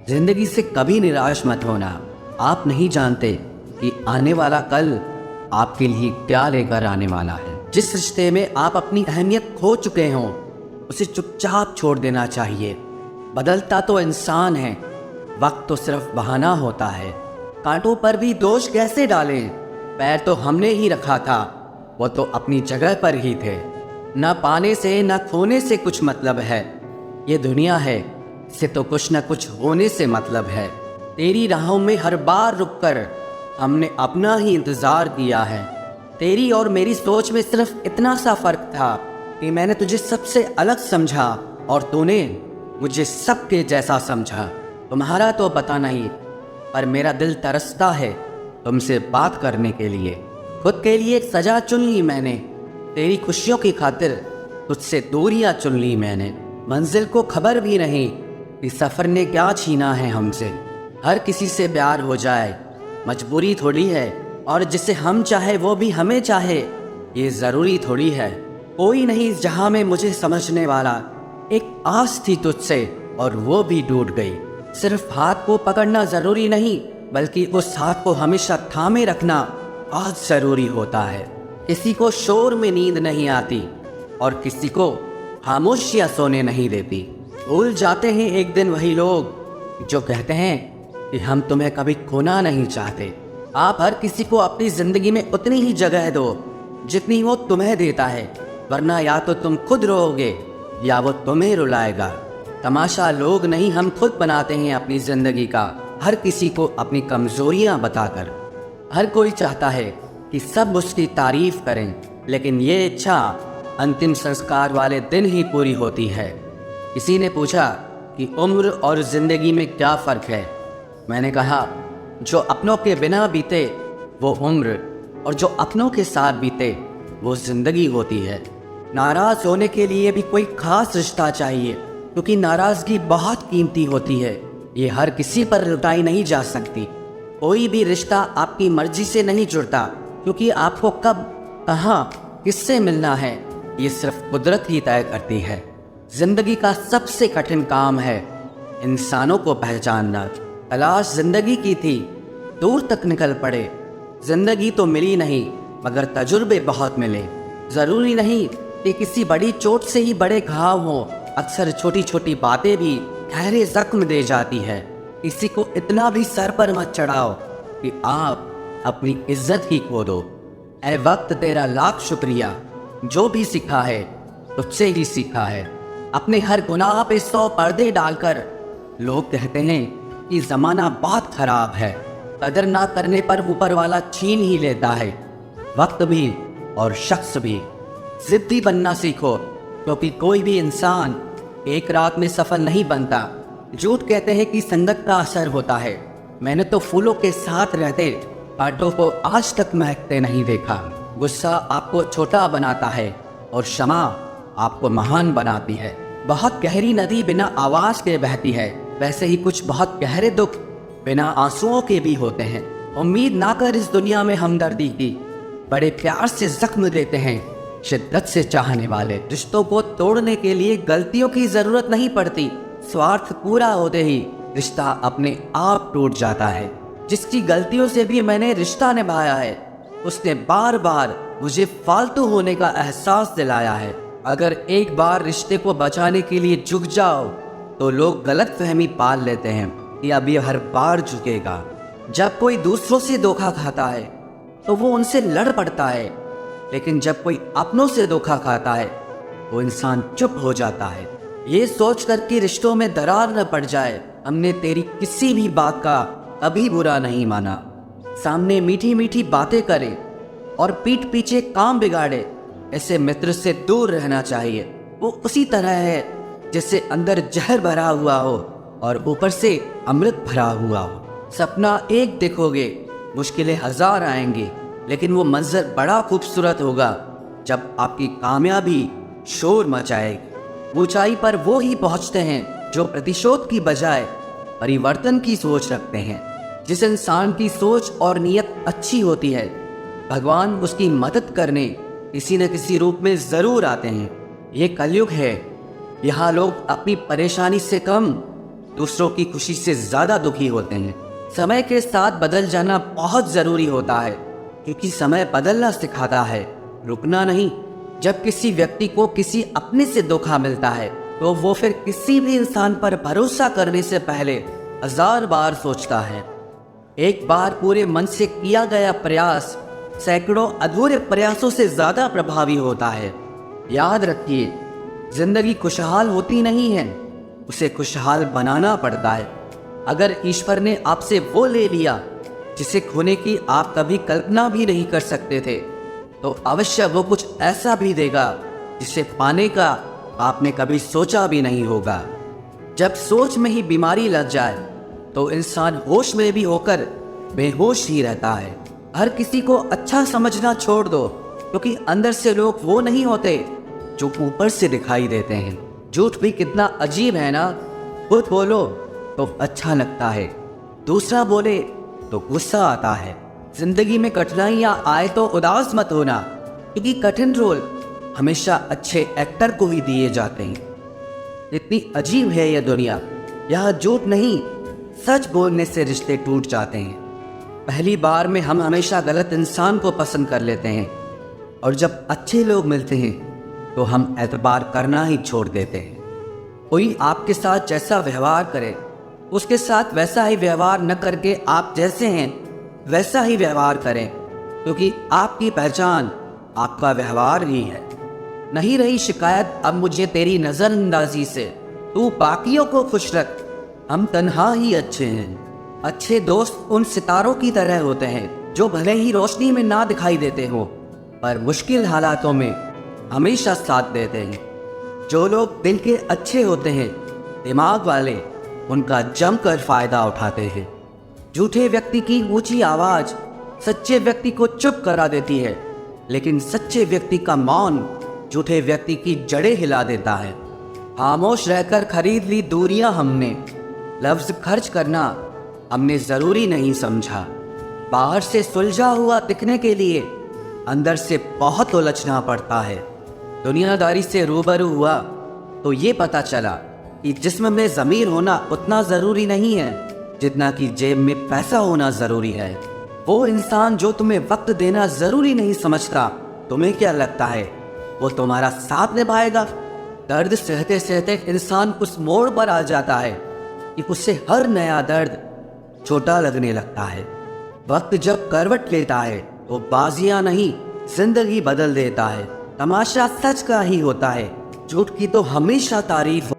जिंदगी से कभी निराश मत होना। आप नहीं जानते कि आने वाला कल आपके लिए क्या लेकर आने वाला है। जिस रिश्ते में आप अपनी अहमियत खो चुके हों उसे चुपचाप छोड़ देना चाहिए। बदलता तो इंसान है, वक्त तो सिर्फ बहाना होता है। कांटों पर भी दोष कैसे डालें, पैर तो हमने ही रखा था, वो तो अपनी जगह पर ही थे। न पाने से न खोने से कुछ मतलब है, ये दुनिया है इसे तो कुछ न कुछ होने से मतलब है। तेरी राहों में हर बार रुककर हमने अपना ही इंतज़ार किया है। तेरी और मेरी सोच में सिर्फ इतना सा फ़र्क था कि मैंने तुझे सबसे अलग समझा और तूने मुझे सबके जैसा समझा। तुम्हारा तो पता नहीं, पर मेरा दिल तरसता है तुमसे बात करने के लिए। खुद के लिए एक सज़ा चुन ली मैंने, तेरी खुशियों की खातिर तुझसे दूरियां चुन ली मैंने। मंजिल को खबर भी नहीं कि सफ़र ने क्या छीना है हमसे। हर किसी से प्यार हो जाए मजबूरी थोड़ी है, और जिसे हम चाहे वो भी हमें चाहे ये ज़रूरी थोड़ी है। कोई नहीं इस जहां में मुझे समझने वाला, एक आस थी तुझसे और वो भी टूट गई। सिर्फ हाथ को पकड़ना ज़रूरी नहीं, बल्कि उस हाथ को हमेशा थामे रखना बहुत ज़रूरी होता है। किसी को शोर में नींद नहीं आती और किसी को खामोशियाँ सोने नहीं देती। भूल जाते हैं एक दिन वही लोग जो कहते हैं कि हम तुम्हें कभी खोना नहीं चाहते। आप हर किसी को अपनी ज़िंदगी में उतनी ही जगह दो जितनी वो तुम्हें देता है, वरना या तो तुम खुद रोओगे या वो तुम्हें रुलाएगा। तमाशा लोग नहीं, हम खुद बनाते हैं अपनी ज़िंदगी का, हर किसी को अपनी कमज़ोरियाँ बताकर। हर कोई चाहता है कि सब उसकी तारीफ़ करें, लेकिन ये इच्छा अंतिम संस्कार वाले दिन ही पूरी होती है। किसी ने पूछा कि उम्र और ज़िंदगी में क्या फ़र्क है। मैंने कहा, जो अपनों के बिना बीते वो उम्र, और जो अपनों के साथ बीते वो ज़िंदगी होती है। नाराज़ होने के लिए भी कोई ख़ास रिश्ता चाहिए, क्योंकि नाराज़गी बहुत कीमती होती है, ये हर किसी पर लुटाई नहीं जा सकती। कोई भी रिश्ता आपकी मर्जी से नहीं जुड़ता, क्योंकि आपको कब कहाँ किससे मिलना है ये सिर्फ कुदरत ही तय करती है। जिंदगी का सबसे कठिन काम है इंसानों को पहचानना। तलाश जिंदगी की थी, दूर तक निकल पड़े। जिंदगी तो मिली नहीं, मगर तजुर्बे बहुत मिले। ज़रूरी नहीं कि किसी बड़ी चोट से ही बड़े घाव हों, अक्सर छोटी छोटी बातें भी गहरे जख्म दे जाती है। किसी को इतना भी सर पर मत चढ़ाओ कि आप अपनी इज्जत ही खो दो। ऐ वक्त तेरा लाख शुक्रिया, जो भी सीखा है तुझसे ही सीखा है। अपने हर गुनाह पे 100 पर्दे डालकर लोग कहते हैं कि ज़माना बहुत ख़राब है। कदर ना करने पर ऊपर वाला छीन ही लेता है, वक्त भी और शख्स भी। ज़िद्दी बनना सीखो, क्योंकि कोई भी इंसान एक रात में सफल नहीं बनता। झूठ कहते हैं कि संगत का असर होता है। मैंने तो फूलों के साथ रहते कांटों को आज तक महकते नहीं देखा। गुस्सा आपको छोटा बनाता है और क्षमा आपको महान बनाती है। बहुत गहरी नदी बिना आवाज़ के बहती है, वैसे ही कुछ बहुत गहरे दुख बिना आंसुओं के भी होते हैं। उम्मीद ना कर इस दुनिया में हमदर्दी की, बड़े प्यार से जख्म देते हैं शिद्दत से चाहने वाले। रिश्तों को तोड़ने के लिए गलतियों की ज़रूरत नहीं पड़ती, स्वार्थ पूरा होते ही रिश्ता अपने आप टूट जाता है। जिसकी गलतियों से भी मैंने रिश्ता निभाया है, उसने बार बार मुझे फालतू होने का एहसास दिलाया है। अगर एक बार रिश्ते को बचाने के लिए झुक जाओ तो लोग गलत फहमी पाल लेते हैं कि अब ये हर बार झुकेगा। जब कोई दूसरों से धोखा खाता है तो वो उनसे लड़ पड़ता है, लेकिन जब कोई अपनों से धोखा खाता है वो इंसान चुप हो जाता है। ये सोच कर कि रिश्तों में दरार न पड़ जाए, हमने तेरी किसी भी बात का कभी बुरा नहीं माना। सामने मीठी मीठी बातें करे और पीठ पीछे काम बिगाड़े, ऐसे मित्र से दूर रहना चाहिए। वो उसी तरह है जैसे अंदर जहर भरा हुआ हो और ऊपर से अमृत भरा हुआ हो। सपना एक देखोगे, मुश्किलें 1000 आएंगी, लेकिन वो मंजर बड़ा खूबसूरत होगा जब आपकी कामयाबी शोर मचाएगी। ऊंचाई पर वो ही पहुंचते हैं जो प्रतिशोध की बजाय परिवर्तन की सोच रखते हैं। जिस इंसान की सोच और नीयत अच्छी होती है, भगवान उसकी मदद करने किसी न किसी रूप में ज़रूर आते हैं। ये कलयुग है, यहाँ लोग अपनी परेशानी से कम दूसरों की खुशी से ज़्यादा दुखी होते हैं। समय के साथ बदल जाना बहुत ज़रूरी होता है, क्योंकि समय बदलना सिखाता है, रुकना नहीं। जब किसी व्यक्ति को किसी अपने से धोखा मिलता है तो वो फिर किसी भी इंसान पर भरोसा करने से पहले 1000 बार सोचता है। एक बार पूरे मन से किया गया प्रयास सैकड़ों अधूरे प्रयासों से ज़्यादा प्रभावी होता है। याद रखिए, जिंदगी खुशहाल होती नहीं है, उसे खुशहाल बनाना पड़ता है। अगर ईश्वर ने आपसे वो ले लिया जिसे खोने की आप कभी कल्पना भी नहीं कर सकते थे, तो अवश्य वो कुछ ऐसा भी देगा जिसे पाने का आपने कभी सोचा भी नहीं होगा। जब सोच में ही बीमारी लग जाए तो इंसान होश में भी होकर बेहोश ही रहता है। हर किसी को अच्छा समझना छोड़ दो, क्योंकि अंदर से लोग वो नहीं होते जो ऊपर से दिखाई देते हैं। झूठ भी कितना अजीब है ना। खुद बोलो तो अच्छा लगता है, दूसरा बोले तो गुस्सा आता है। जिंदगी में कठिनाइयाँ आए तो उदास मत होना, क्योंकि कठिन रोल हमेशा अच्छे एक्टर को ही दिए जाते हैं। इतनी अजीब है यह दुनिया। यह झूठ नहीं, सच बोलने से रिश्ते टूट जाते हैं। पहली बार में हम हमेशा गलत इंसान को पसंद कर लेते हैं, और जब अच्छे लोग मिलते हैं तो हम एतबार करना ही छोड़ देते हैं। कोई आपके साथ जैसा व्यवहार करे, उसके साथ वैसा ही व्यवहार न करके आप जैसे हैं वैसा ही व्यवहार करें, क्योंकि आपकी पहचान आपका व्यवहार ही है। नहीं रही शिकायत अब मुझे तेरी नज़रअंदाजी से, तू बाकियों को खुश रख, हम तन्हा ही अच्छे हैं। अच्छे दोस्त उन सितारों की तरह होते हैं जो भले ही रोशनी में ना दिखाई देते हो, पर मुश्किल हालातों में हमेशा साथ देते हैं। जो लोग दिल के अच्छे होते हैं, दिमाग वाले, उनका जमकर फायदा उठाते हैं। झूठे व्यक्ति की ऊंची आवाज सच्चे व्यक्ति को चुप करा देती है, लेकिन सच्चे व्यक्ति का मौन झूठे व्यक्ति की जड़ें हिला देता है। खामोश रहकर खरीद ली दूरियां हमने, लफ्ज खर्च करना हमने जरूरी नहीं समझा। बाहर से सुलझा हुआ दिखने के लिए अंदर से बहुत उलझना पड़ता है। दुनियादारी से रूबरू हुआ तो ये पता चला कि जिस्म में ज़मीर होना उतना ज़रूरी नहीं है जितना कि जेब में पैसा होना ज़रूरी है। वो इंसान जो तुम्हें वक्त देना ज़रूरी नहीं समझता, तुम्हें क्या लगता है वो तुम्हारा साथ निभाएगा? दर्द सहते सहते इंसान उस मोड़ पर आ जाता है कि उसे हर नया दर्द छोटा लगने लगता है। वक्त जब करवट लेता है तो बाजियां नहीं, जिंदगी बदल देता है। तमाशा सच का ही होता है, झूठ की तो हमेशा तारीफ